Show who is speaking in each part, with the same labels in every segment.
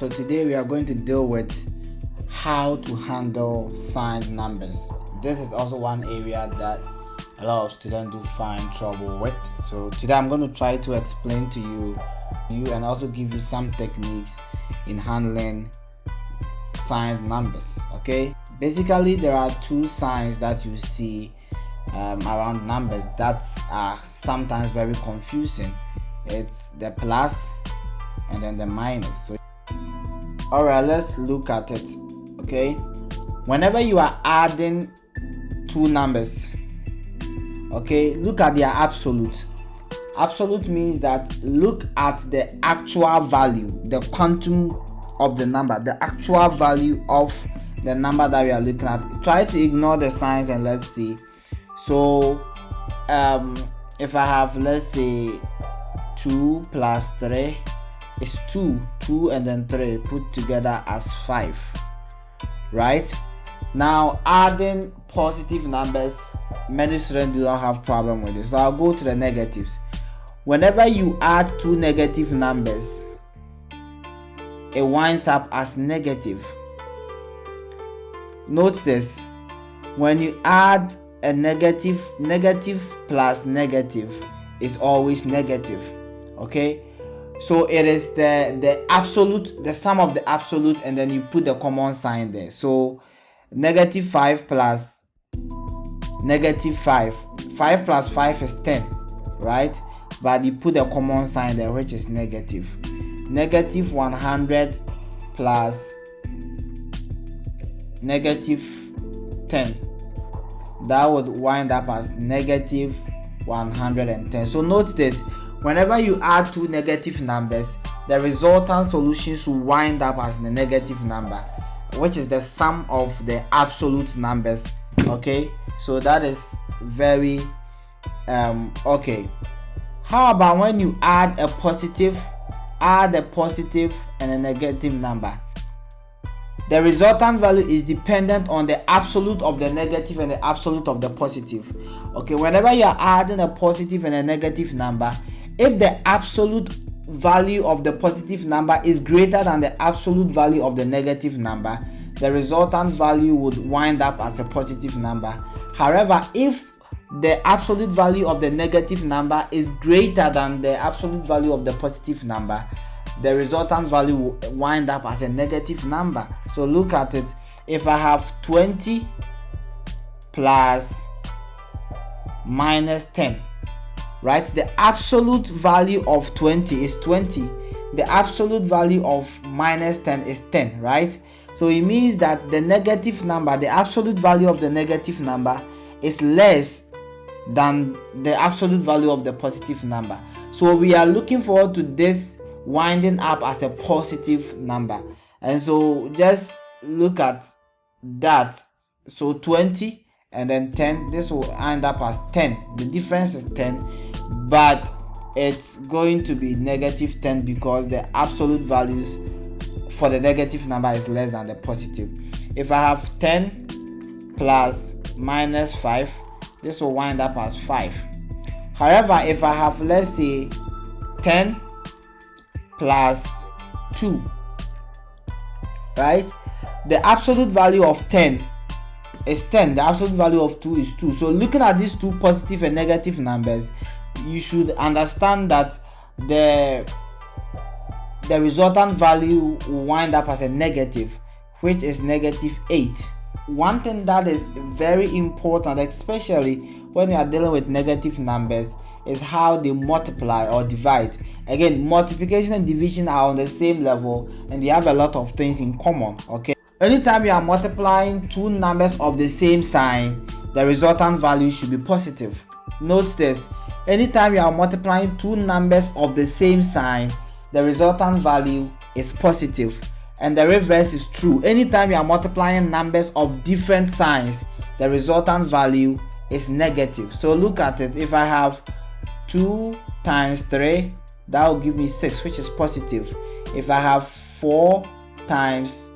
Speaker 1: So today we are going to deal with how to handle signed numbers. This is also one area that a lot of students do find trouble with. So today I'm going to try to explain to you and also give you some techniques in handling signed numbers. Okay, basically there are two signs that you see around numbers that are sometimes very confusing. It's the plus and then the minus. So alright, let's look at it. Okay, whenever you are adding two numbers, okay, look at their absolute. Absolute means that look at the actual value, the quantum of the number, the actual value of the number that we are looking at. Try to ignore the signs and let's see. So if I have, let's say, 2 plus 3 is 2 and then 3 put together as 5, right? Now adding positive numbers, many students do not have problem with this. So I'll go to the negatives. Whenever you add two negative numbers, it winds up as negative. Note this: when you add a negative plus negative is always negative. Okay, so it is the absolute, the sum of the absolute, and then you put the common sign there. So negative 5 plus negative 5 plus 5 is 10, right? But you put the common sign there, which is negative. Negative 100 plus negative 10, that would wind up as negative 110. So note this: whenever you add two negative numbers, the resultant solutions will wind up as the negative number, which is the sum of the absolute numbers. Okay, so that is very okay. How about when you add a positive and a negative number? The resultant value is dependent on the absolute of the negative and the absolute of the positive. Okay, whenever you are adding a positive and a negative number, if the absolute value of the positive number is greater than the absolute value of the negative number, the resultant value would wind up as a positive number. However, if the absolute value of the negative number is greater than the absolute value of the positive number, the resultant value will wind up as a negative number. So look at it. If I have 20 plus minus 10, right? The absolute value of 20 is 20. The absolute value of minus 10 is 10, right? So it means that the negative number, the absolute value of the negative number is less than the absolute value of the positive number. So we are looking forward to this winding up as a positive number. And so just look at that. So 20 and then 10, this will end up as 10. The difference is 10, but it's going to be negative 10 because the absolute values for the negative number is less than the positive. If I have 10 plus minus 5, this will wind up as 5. However, if I have, let's say, 10 plus 2, right? The absolute value of 10 is 10. The absolute value of 2 is 2. So looking at these two positive and negative numbers, you should understand that the resultant value will wind up as a negative, which is negative 8. One thing that is very important, especially when you are dealing with negative numbers, is how they multiply or divide. Again, multiplication and division are on the same level and they have a lot of things in common. Okay, anytime you are multiplying two numbers of the same sign, the resultant value should be positive. Note this: anytime you are multiplying two numbers of the same sign, the resultant value is positive. And the reverse is true. Anytime you are multiplying numbers of different signs, the resultant value is negative. So look at it. If I have 2 times 3, that will give me 6, which is positive. If I have 4 times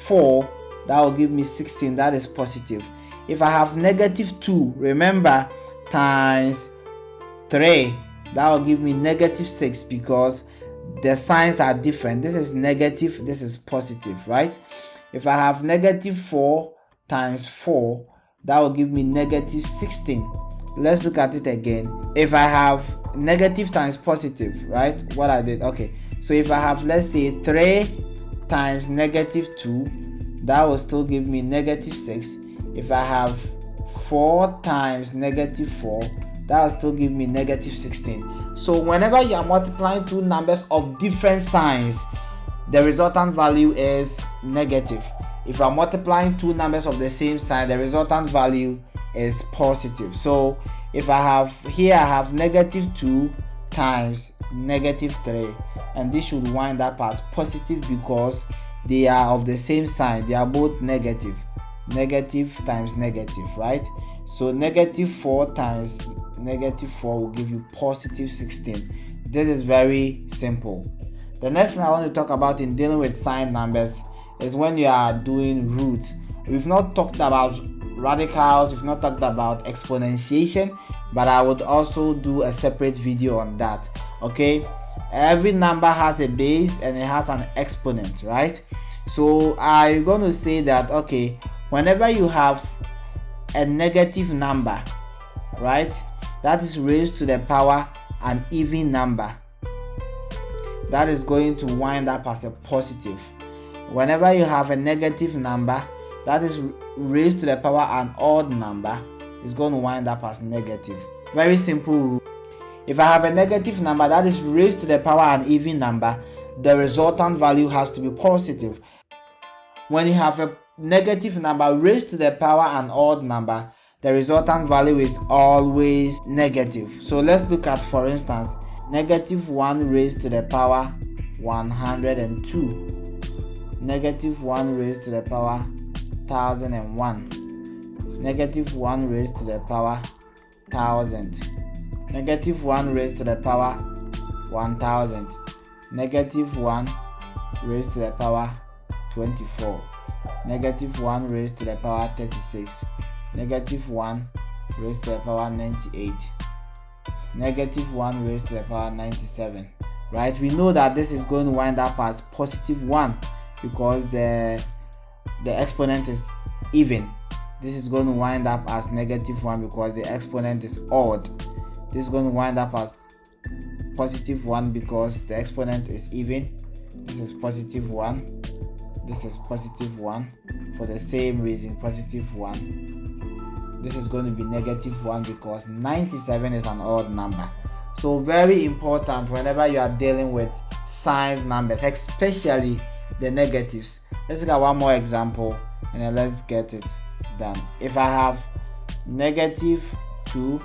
Speaker 1: 4, that will give me 16, that is positive. If I have negative 2, remember, times 3, that will give me negative 6 because the signs are different. This is negative, this is positive, right? If I have negative 4 times 4, that will give me negative 16. Let's look at it again. If I have negative times positive, right? What I did, okay. So if I have, let's say, 3 times negative 2, that will still give me negative 6. If I have 4 times negative 4, that will still give me negative 16. So whenever you are multiplying two numbers of different signs, the resultant value is negative. If I'm multiplying two numbers of the same sign, the resultant value is positive. So if I have here, I have negative 2 times negative 3, and this should wind up as positive because they are of the same sign. They are both negative. Negative times negative, right? So negative 4 times negative 4 will give you positive 16. This is very simple. The next thing I want to talk about in dealing with signed numbers is when you are doing roots. We've not talked about radicals, we've not talked about exponentiation, but I would also do a separate video on that. Okay, every number has a base and it has an exponent, right? So I'm going to say that, okay, whenever you have a negative number, right, that is raised to the power an even number, that is going to wind up as a positive. Whenever you have a negative number that is raised to the power an odd number, is going to wind up as negative. Very simple rule. If I have a negative number that is raised to the power an even number, the resultant value has to be positive. When you have a negative number raised to the power an odd number, the resultant value is always negative. So let's look at, for instance, negative 1 raised to the power 102. Negative 1 raised to the power 1001. Negative 1 raised to the power 1000. Negative 1 raised to the power 1000. Negative 1 raised to the power 24. Negative 1 raised to the power 36. Negative 1 raised to the power 98. Negative 1 raised to the power 97. Right? We know that this is going to wind up as positive 1 because the exponent is even. This is going to wind up as negative 1 because the exponent is odd. This is going to wind up as positive 1 because the exponent is even. This is positive 1. This is positive 1 for the same reason, positive 1. This is going to be negative 1 because 97 is an odd number. So very important whenever you are dealing with signed numbers, especially the negatives. Let's look at one more example and then let's get it done. If I have negative 2,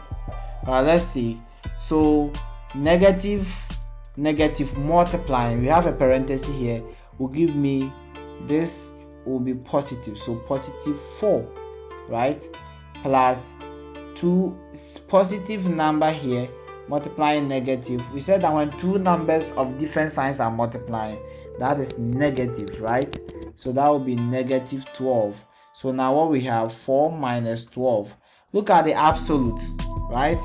Speaker 1: let's see. So negative multiplying, we have a parenthesis here, will give me, this will be positive, so positive 4, right? Plus 2 positive number here multiplying negative. We said that when two numbers of different signs are multiplying, that is negative, right? So that will be negative 12. So now what we have, 4 minus 12. Look at the absolute, right?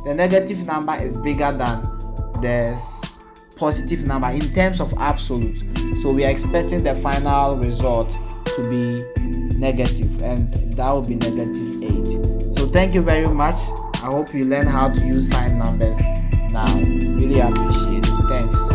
Speaker 1: The negative number is bigger than the positive number in terms of absolute. So we are expecting the final result to be negative, and that will be negative 8. So thank you very much. I hope you learn how to use signed numbers now. Really appreciate it. Thanks.